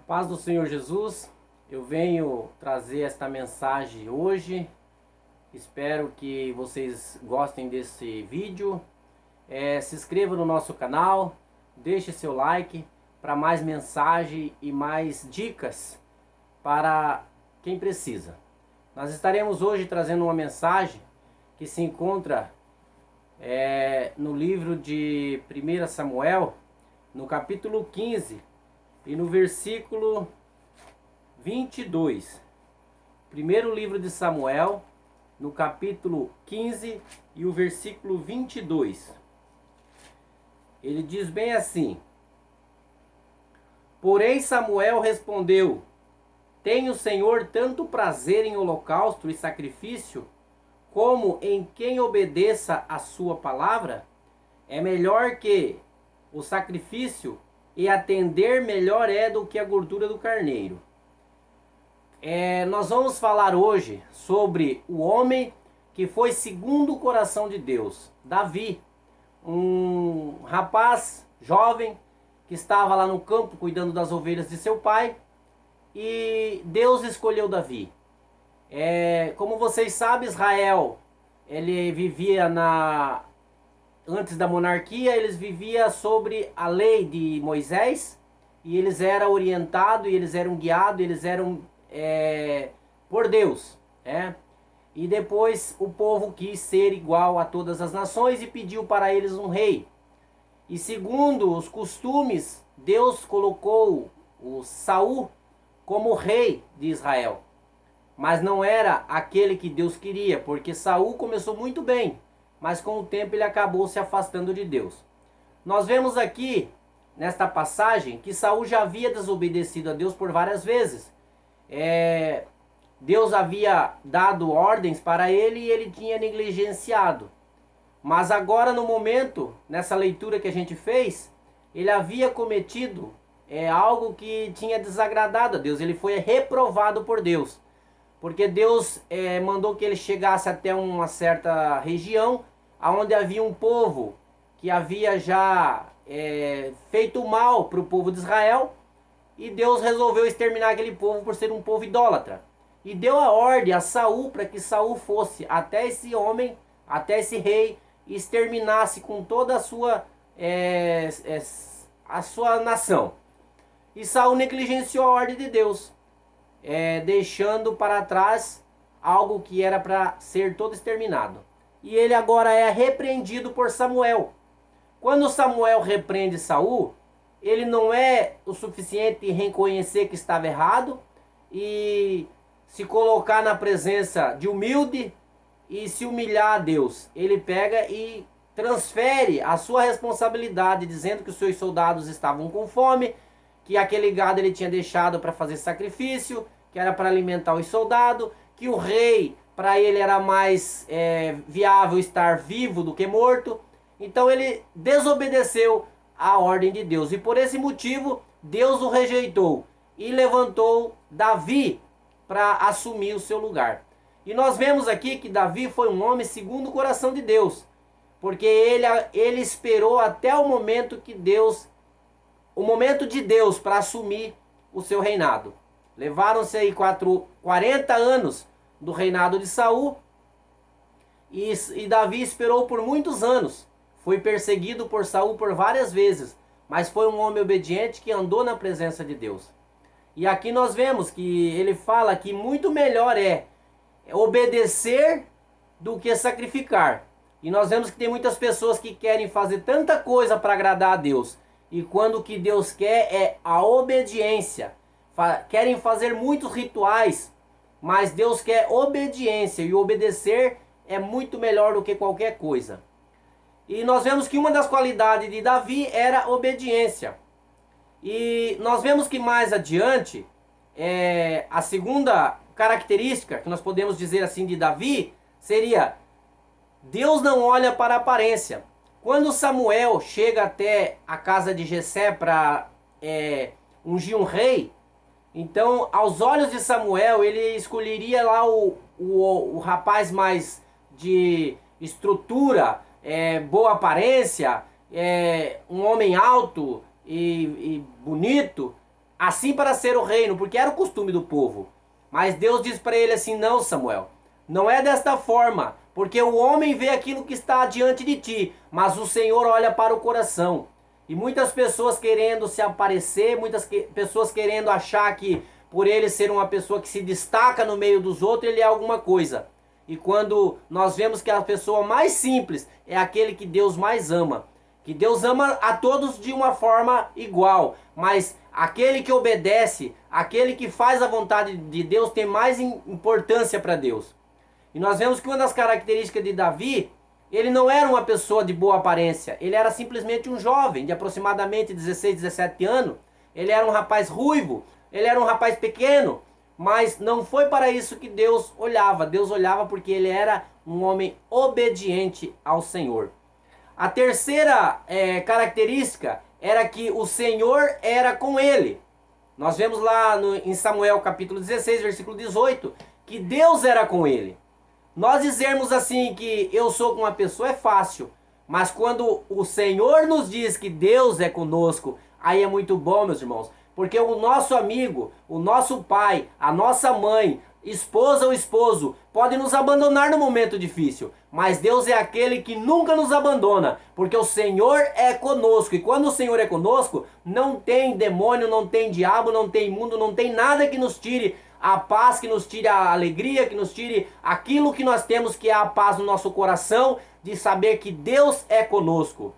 Paz do Senhor Jesus, eu venho trazer esta mensagem hoje. Espero que vocês gostem desse vídeo. Se inscreva no nosso canal, deixe seu like para mais mensagem e mais dicas para quem precisa. Nós estaremos hoje trazendo uma mensagem que se encontra no livro de 1 Samuel, no capítulo 15 e no versículo 22. Primeiro livro de Samuel, no capítulo 15 e o versículo 22. Ele diz bem assim: Porém Samuel respondeu: Tem o Senhor tanto prazer em holocausto e sacrifício, como em quem obedeça a sua palavra? É melhor que o sacrifício, e atender melhor é do que a gordura do carneiro. Nós vamos falar hoje sobre o homem que foi segundo o coração de Deus, Davi, um rapaz jovem que estava lá no campo cuidando das ovelhas de seu pai, e Deus escolheu Davi. Como vocês sabem, Israel, ele vivia antes da monarquia, eles viviam sobre a lei de Moisés, e eles eram orientados, e eles eram guiados, eles eram por Deus. E depois o povo quis ser igual a todas as nações e pediu para eles um rei. E segundo os costumes, Deus colocou o Saul como rei de Israel. Mas não era aquele que Deus queria, porque Saul começou muito bem, mas com o tempo ele acabou se afastando de Deus. Nós vemos aqui, nesta passagem, que Saul já havia desobedecido a Deus por várias vezes. Deus havia dado ordens para ele e ele tinha negligenciado. Mas agora, no momento, nessa leitura que a gente fez, ele havia cometido algo que tinha desagradado a Deus. Ele foi reprovado por Deus. Porque Deus mandou que ele chegasse até uma certa região, onde havia um povo que havia já feito mal para o povo de Israel, e Deus resolveu exterminar aquele povo por ser um povo idólatra. E deu a ordem a Saul para que Saul fosse até esse homem, até esse rei, e exterminasse com toda a sua nação. E Saul negligenciou a ordem de Deus, deixando para trás algo que era para ser todo exterminado. E ele agora é repreendido por Samuel. Quando Samuel repreende Saul, ele não é o suficiente em reconhecer que estava errado e se colocar na presença de humilde e se humilhar a Deus. Ele pega e transfere a sua responsabilidade, dizendo que os seus soldados estavam com fome, que aquele gado ele tinha deixado para fazer sacrifício, que era para alimentar os soldados, que o rei, para ele era mais viável estar vivo do que morto. Então ele desobedeceu a ordem de Deus, e por esse motivo Deus o rejeitou e levantou Davi para assumir o seu lugar. E nós vemos aqui que Davi foi um homem segundo o coração de Deus, porque ele esperou até o momento de Deus para assumir o seu reinado. Levaram-se aí 40 anos do reinado de Saul, e Davi esperou por muitos anos. Foi perseguido por Saul por várias vezes, mas foi um homem obediente que andou na presença de Deus. E aqui nós vemos que ele fala que muito melhor é obedecer do que sacrificar. E nós vemos que tem muitas pessoas que querem fazer tanta coisa para agradar a Deus, e quando o que Deus quer é a obediência. Querem fazer muitos rituais, mas Deus quer obediência, e obedecer é muito melhor do que qualquer coisa. E nós vemos que uma das qualidades de Davi era obediência. E nós vemos que mais adiante, a segunda característica que nós podemos dizer assim de Davi seria: Deus não olha para a aparência. Quando Samuel chega até a casa de Jessé para ungir um rei, então aos olhos de Samuel ele escolheria lá o rapaz mais de estrutura, boa aparência, um homem alto e bonito, assim para ser o reino, porque era o costume do povo. Mas Deus diz para ele assim: não, Samuel, não é desta forma, porque o homem vê aquilo que está diante de ti, mas o Senhor olha para o coração. E muitas pessoas querendo se aparecer, pessoas querendo achar que por ele ser uma pessoa que se destaca no meio dos outros, ele é alguma coisa. E quando nós vemos que a pessoa mais simples é aquele que Deus mais ama. Que Deus ama a todos de uma forma igual, mas aquele que obedece, aquele que faz a vontade de Deus tem mais importância para Deus. E nós vemos que uma das características de Davi, ele não era uma pessoa de boa aparência, ele era simplesmente um jovem de aproximadamente 16, 17 anos. Ele era um rapaz ruivo, ele era um rapaz pequeno, mas não foi para isso que Deus olhava. Deus olhava porque ele era um homem obediente ao Senhor. A terceira característica era que o Senhor era com ele. Nós vemos lá em Samuel capítulo 16, versículo 18, que Deus era com ele. Nós dizermos assim que eu sou com uma pessoa é fácil, mas quando o Senhor nos diz que Deus é conosco, aí é muito bom, meus irmãos, porque o nosso amigo, o nosso pai, a nossa mãe, esposa ou esposo, pode nos abandonar no momento difícil, mas Deus é aquele que nunca nos abandona, porque o Senhor é conosco, e quando o Senhor é conosco, não tem demônio, não tem diabo, não tem mundo, não tem nada que nos tire a paz, que nos tire a alegria, que nos tire aquilo que nós temos, que é a paz no nosso coração, de saber que Deus é conosco.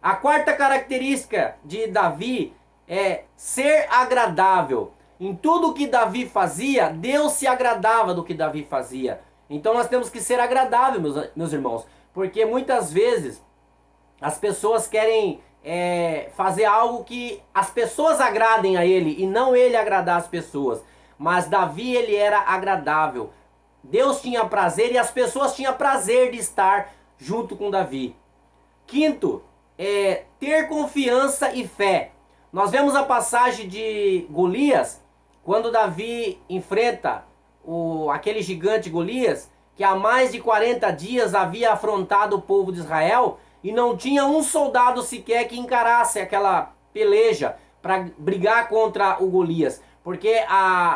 A quarta característica de Davi é ser agradável. Em tudo que Davi fazia, Deus se agradava do que Davi fazia. Então nós temos que ser agradável, meus irmãos, porque muitas vezes as pessoas querem fazer algo que as pessoas agradem a ele e não ele agradar as pessoas. Mas Davi, ele era agradável. Deus tinha prazer e as pessoas tinham prazer de estar junto com Davi. Quinto, ter confiança e fé. Nós vemos a passagem de Golias, quando Davi enfrenta aquele gigante Golias, que há mais de 40 dias havia afrontado o povo de Israel, e não tinha um soldado sequer que encarasse aquela peleja para brigar contra o Golias. Porque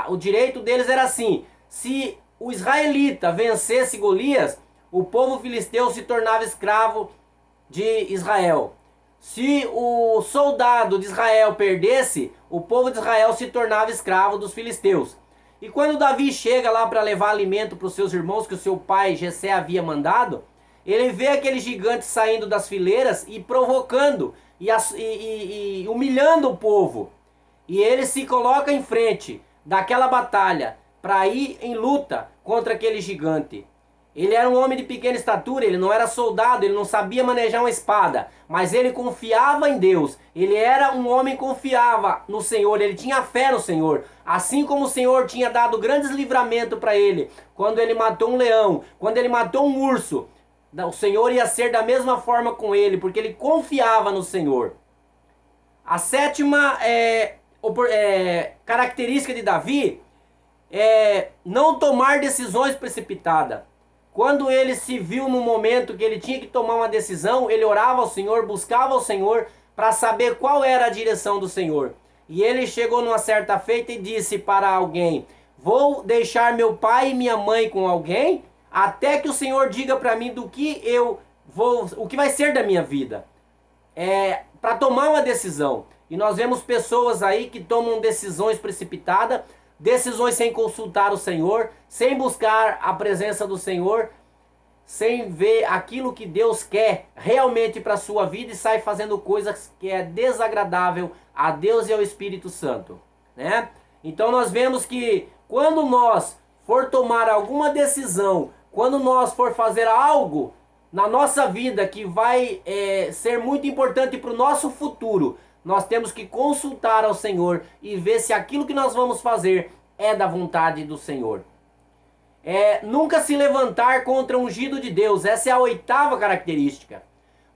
o direito deles era assim: se o israelita vencesse Golias, o povo filisteu se tornava escravo de Israel. Se o soldado de Israel perdesse, o povo de Israel se tornava escravo dos filisteus. E quando Davi chega lá para levar alimento para os seus irmãos, que o seu pai Jessé havia mandado, ele vê aquele gigante saindo das fileiras e provocando e humilhando o povo. E ele se coloca em frente daquela batalha para ir em luta contra aquele gigante. Ele era um homem de pequena estatura, ele não era soldado, ele não sabia manejar uma espada, mas ele confiava em Deus. Ele era um homem que confiava no Senhor, ele tinha fé no Senhor. Assim como o Senhor tinha dado grandes livramentos para ele, quando ele matou um leão, quando ele matou um urso, o Senhor ia ser da mesma forma com ele, porque ele confiava no Senhor. A sétima característica de Davi é não tomar decisões precipitadas. Quando ele se viu no momento que ele tinha que tomar uma decisão, ele orava ao Senhor, buscava ao Senhor para saber qual era a direção do Senhor. E ele chegou numa certa feita e disse para alguém: vou deixar meu pai e minha mãe com alguém, até que o Senhor diga para mim o que vai ser da minha vida. Para tomar uma decisão. E nós vemos pessoas aí que tomam decisões precipitadas, decisões sem consultar o Senhor, sem buscar a presença do Senhor, sem ver aquilo que Deus quer realmente para a sua vida, e sai fazendo coisas que é desagradável a Deus e ao Espírito Santo, né? Então nós vemos que quando nós for tomar alguma decisão, quando nós for fazer algo na nossa vida que vai ser muito importante para o nosso futuro, nós temos que consultar ao Senhor e ver se aquilo que nós vamos fazer é da vontade do Senhor. Nunca se levantar contra o ungido de Deus. Essa é a oitava característica.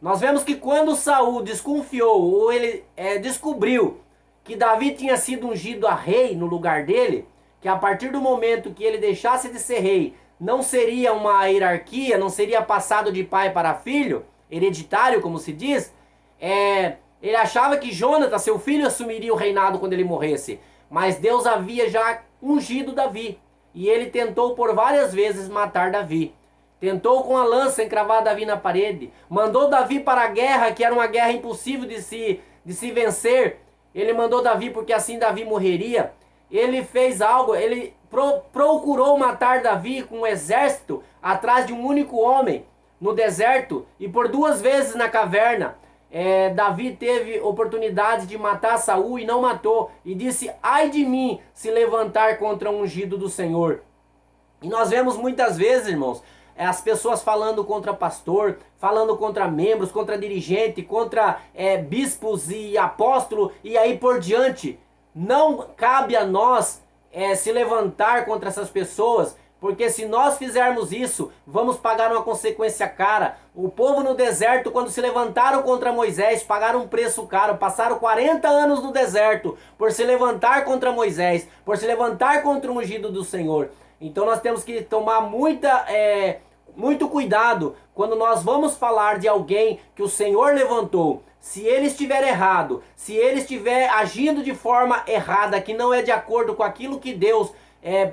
Nós vemos que quando Saul desconfiou, ou ele descobriu que Davi tinha sido ungido a rei no lugar dele, que a partir do momento que ele deixasse de ser rei, não seria uma hierarquia, não seria passado de pai para filho, hereditário como se diz, Ele achava que Jonatas, seu filho, assumiria o reinado quando ele morresse. Mas Deus havia já ungido Davi. E ele tentou por várias vezes matar Davi. Tentou com a lança encravar Davi na parede. Mandou Davi para a guerra, que era uma guerra impossível de se vencer. Ele mandou Davi porque assim Davi morreria. Ele fez algo, ele procurou matar Davi com um exército atrás de um único homem no deserto. E por 2 vezes na caverna. Davi teve oportunidade de matar Saul e não matou. E disse, ai de mim se levantar contra o ungido do Senhor. E nós vemos muitas vezes, irmãos, as pessoas falando contra pastor, falando contra membros, contra dirigente, contra bispos e apóstolos e aí por diante. Não cabe a nós se levantar contra essas pessoas, porque se nós fizermos isso, vamos pagar uma consequência cara. O povo no deserto, quando se levantaram contra Moisés, pagaram um preço caro. Passaram 40 anos no deserto por se levantar contra Moisés, por se levantar contra o ungido do Senhor. Então nós temos que tomar muito cuidado quando nós vamos falar de alguém que o Senhor levantou. Se ele estiver errado, se ele estiver agindo de forma errada, que não é de acordo com aquilo que Deus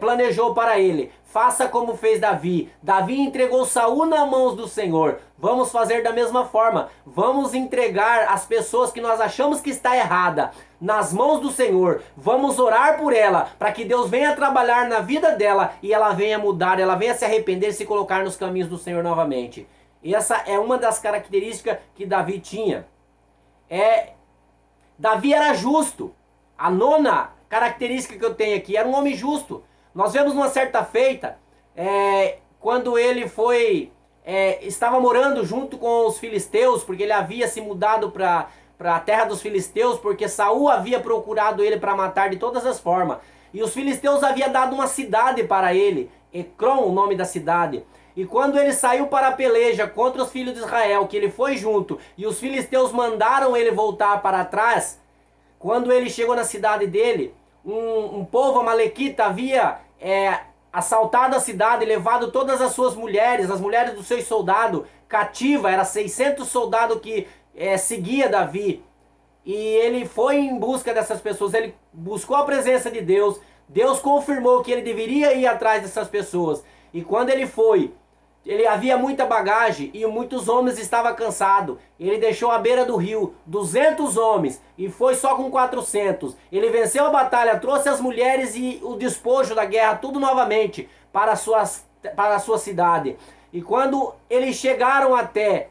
planejou para ele, faça como fez Davi. Davi entregou Saul nas mãos do Senhor. Vamos fazer da mesma forma. Vamos entregar as pessoas que nós achamos que está errada nas mãos do Senhor. Vamos orar por ela, para que Deus venha trabalhar na vida dela e ela venha mudar, ela venha se arrepender e se colocar nos caminhos do Senhor novamente. E essa é uma das características que Davi tinha. Davi era justo. A 9ª característica que eu tenho aqui, era um homem justo. Nós vemos numa certa feita, quando ele estava morando junto com os filisteus, porque ele havia se mudado para a terra dos filisteus, porque Saul havia procurado ele para matar de todas as formas. E os filisteus haviam dado uma cidade para ele, Ecrom, o nome da cidade. E quando ele saiu para a peleja contra os filhos de Israel, que ele foi junto, e os filisteus mandaram ele voltar para trás, quando ele chegou na cidade dele, um povo amalequita havia assaltado a cidade, levado todas as suas mulheres, as mulheres dos seus soldados, cativa. Era 600 soldados que seguia Davi. E ele foi em busca dessas pessoas, ele buscou a presença de Deus. Deus confirmou que ele deveria ir atrás dessas pessoas. E quando ele foi, ele havia muita bagagem e muitos homens estavam cansados. Ele deixou à beira do rio 200 homens e foi só com 400. Ele venceu a batalha, trouxe as mulheres e o despojo da guerra, tudo novamente para a sua cidade. E quando eles chegaram até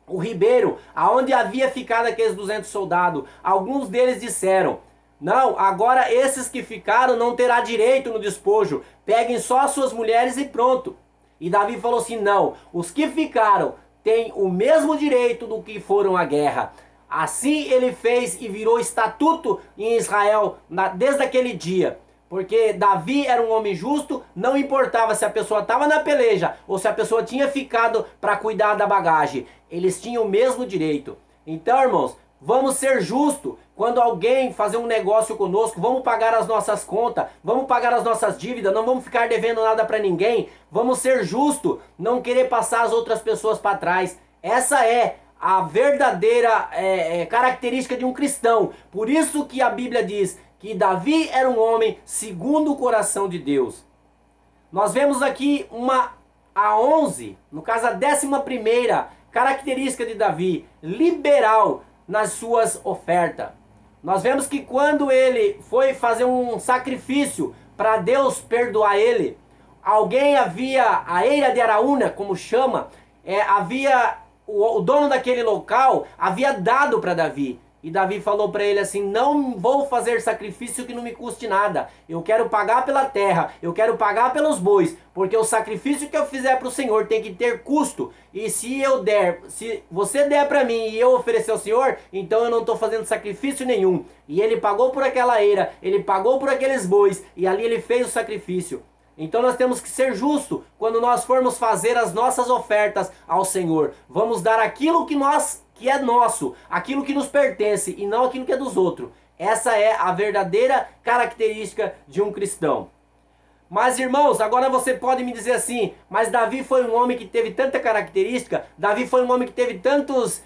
o ribeiro, aonde havia ficado aqueles 200 soldados, alguns deles disseram, não, agora esses que ficaram não terá direito no despojo, peguem só as suas mulheres e pronto. E Davi falou assim, não, os que ficaram têm o mesmo direito do que foram à guerra. Assim ele fez e virou estatuto em Israel desde aquele dia. Porque Davi era um homem justo, não importava se a pessoa estava na peleja ou se a pessoa tinha ficado para cuidar da bagagem. Eles tinham o mesmo direito. Então, irmãos, vamos ser justos. Quando alguém fazer um negócio conosco, vamos pagar as nossas contas, vamos pagar as nossas dívidas, não vamos ficar devendo nada para ninguém. Vamos ser justos, não querer passar as outras pessoas para trás. Essa é a verdadeira característica de um cristão. Por isso que a Bíblia diz que Davi era um homem segundo o coração de Deus. Nós vemos aqui a 11, no caso a 11ª característica de Davi, liberal nas suas ofertas. Nós vemos que quando ele foi fazer um sacrifício para Deus perdoar ele, alguém havia, a eira de Araúna, como chama, o dono daquele local havia dado para Davi. E Davi falou para ele assim, não vou fazer sacrifício que não me custe nada. Eu quero pagar pela terra, eu quero pagar pelos bois, porque o sacrifício que eu fizer para o Senhor tem que ter custo. E se você der para mim e eu oferecer ao Senhor, então eu não estou fazendo sacrifício nenhum. E ele pagou por aquela eira, ele pagou por aqueles bois, e ali ele fez o sacrifício. Então nós temos que ser justos quando nós formos fazer as nossas ofertas ao Senhor. Vamos dar aquilo que é nosso, aquilo que nos pertence e não aquilo que é dos outros. Essa é a verdadeira característica de um cristão. Mas irmãos, agora você pode me dizer assim, mas Davi foi um homem que teve tanta característica, Davi foi um homem que teve tantas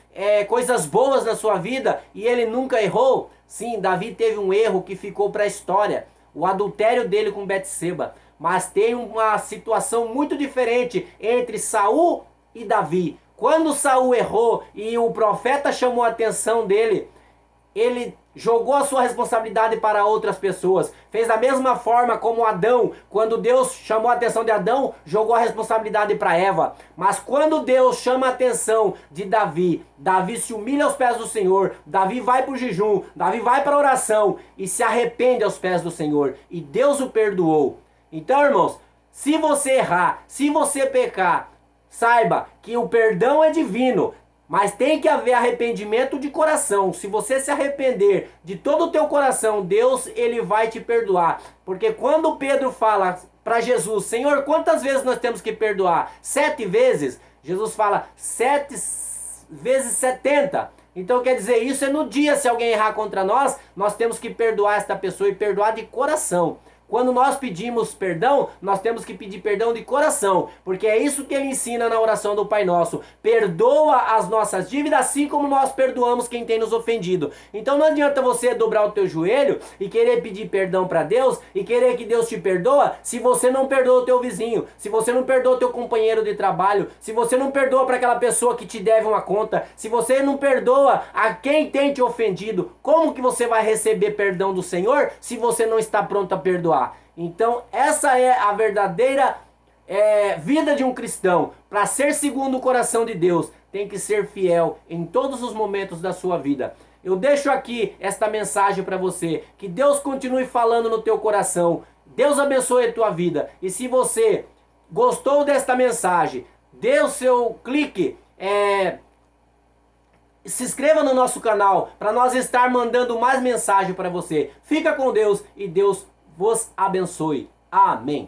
coisas boas na sua vida e ele nunca errou? Sim, Davi teve um erro que ficou para a história, o adultério dele com Betseba. Mas tem uma situação muito diferente entre Saul e Davi. Quando Saul errou e o profeta chamou a atenção dele, ele jogou a sua responsabilidade para outras pessoas. Fez da mesma forma como Adão, quando Deus chamou a atenção de Adão, jogou a responsabilidade para Eva. Mas quando Deus chama a atenção de Davi, Davi se humilha aos pés do Senhor, Davi vai para o jejum, Davi vai para a oração e se arrepende aos pés do Senhor. E Deus o perdoou. Então, irmãos, se você errar, se você pecar, saiba que o perdão é divino. Mas tem que haver arrependimento de coração. Se você se arrepender de todo o teu coração, Deus, ele vai te perdoar. Porque quando Pedro fala para Jesus, Senhor, quantas vezes nós temos que perdoar? 7 vezes? Jesus fala 7 vezes 70. Então quer dizer, isso é no dia, se alguém errar contra nós, nós temos que perdoar esta pessoa e perdoar de coração. Quando nós pedimos perdão, nós temos que pedir perdão de coração, porque é isso que ele ensina na oração do Pai Nosso. Perdoa as nossas dívidas, assim como nós perdoamos quem tem nos ofendido. Então não adianta você dobrar o teu joelho e querer pedir perdão para Deus e querer que Deus te perdoa, se você não perdoa o teu vizinho, se você não perdoa o teu companheiro de trabalho, se você não perdoa para aquela pessoa que te deve uma conta, se você não perdoa a quem tem te ofendido. Como que você vai receber perdão do Senhor se você não está pronto a perdoar? Então essa é a verdadeira vida de um cristão. Para ser segundo o coração de Deus, tem que ser fiel em todos os momentos da sua vida. Eu deixo aqui esta mensagem para você. Que Deus continue falando no teu coração. Deus abençoe a tua vida. E se você gostou desta mensagem, dê o seu clique, se inscreva no nosso canal para nós estar mandando mais mensagem para você. Fica com Deus e Deus vos abençoe. Amém.